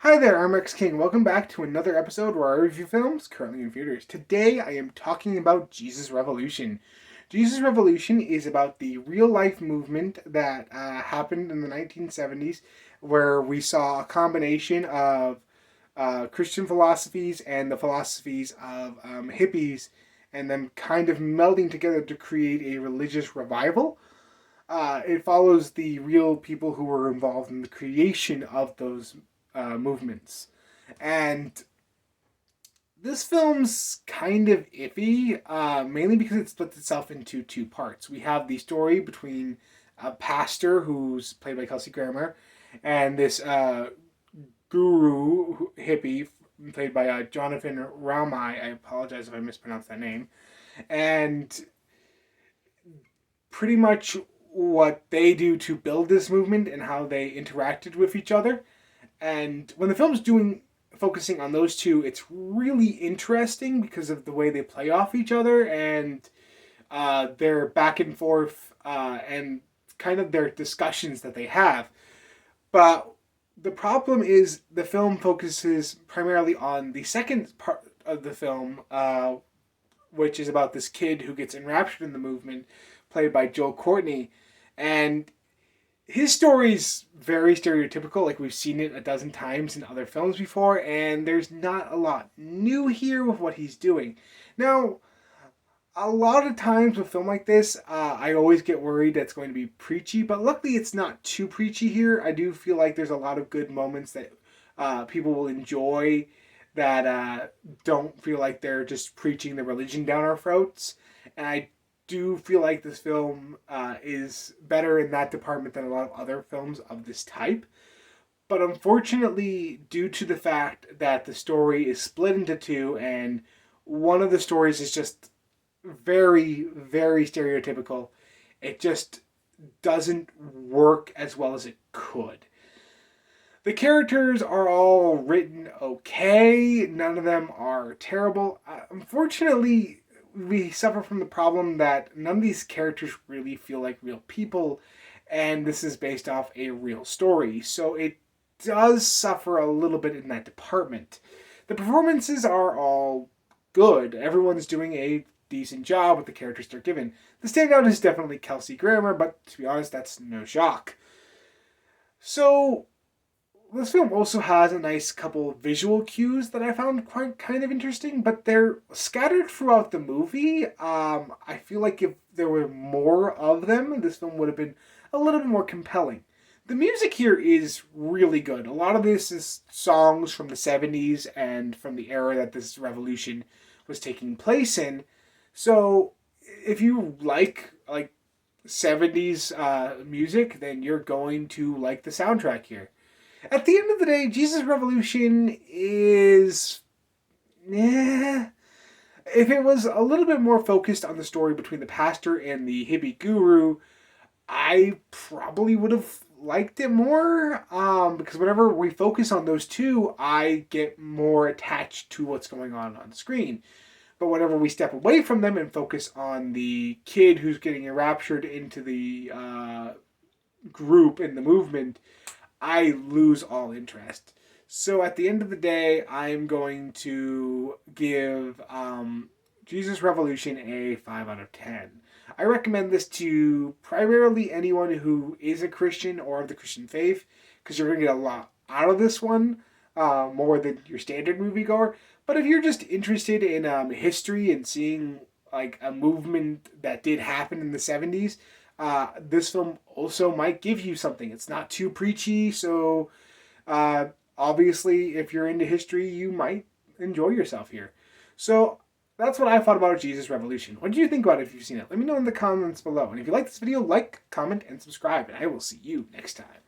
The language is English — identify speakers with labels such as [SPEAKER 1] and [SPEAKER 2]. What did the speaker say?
[SPEAKER 1] Hi there, I'm Rex King. Welcome back to another episode where I review films currently in theaters. Today I am talking about Jesus Revolution. Jesus Revolution is about the real life movement that happened in the 1970s, where we saw a combination of Christian philosophies and the philosophies of hippies, and them kind of melding together to create a religious revival. It follows the real people who were involved in the creation of those movements. And this film's kind of iffy, mainly because it splits itself into two parts. We have the story between a pastor who's played by Kelsey Grammer and this guru hippie played by Jonathan Ramai. I apologize if I mispronounced that name. And pretty much what they do to build this movement and how they interacted with each other. And when the film's focusing on those two, it's really interesting because of the way they play off each other and their back and forth and kind of their discussions that they have. But the problem is the film focuses primarily on the second part of the film, which is about this kid who gets enraptured in the movement, played by Joel Courtney. And his story's very stereotypical, like we've seen it a dozen times in other films before, and there's not a lot new here with what he's doing. Now, a lot of times with a film like this, I always get worried that it's going to be preachy, but luckily it's not too preachy here. I do feel like there's a lot of good moments that people will enjoy that don't feel like they're just preaching the religion down our throats. And I do feel like this film is better in that department than a lot of other films of this type. But unfortunately, due to the fact that the story is split into two, and one of the stories is just very, very stereotypical, it just doesn't work as well as it could. The characters are all written okay, none of them are terrible. Unfortunately, we suffer from the problem that none of these characters really feel like real people, and this is based off a real story, so it does suffer a little bit in that department. The performances are all good. Everyone's doing a decent job with the characters they're given. The standout is definitely Kelsey Grammer, but to be honest, that's no shock. So, this film also has a nice couple visual cues that I found quite kind of interesting, but they're scattered throughout the movie. I feel like if there were more of them, this film would have been a little bit more compelling. The music here is really good. A lot of this is songs from the 70s and from the era that this revolution was taking place in. So if you like 70s music, then you're going to like the soundtrack here. At the end of the day, Jesus Revolution is. If it was a little bit more focused on the story between the pastor and the hippie guru, I probably would have liked it more. Because whenever we focus on those two, I get more attached to what's going on screen. But whenever we step away from them and focus on the kid who's getting enraptured into the group in the movement, I lose all interest. So at the end of the day, I'm going to give Jesus Revolution a 5 out of 10. I recommend this to primarily anyone who is a Christian or of the Christian faith, because you're going to get a lot out of this one, more than your standard moviegoer. But if you're just interested in history and seeing like a movement that did happen in the 70s, this film also might give you something. It's not too preachy, so obviously, if you're into history, you might enjoy yourself here. So that's what I thought about Jesus Revolution. What do you think about it if you've seen it? Let me know in the comments below. And if you like this video, like, comment, and subscribe, and I will see you next time.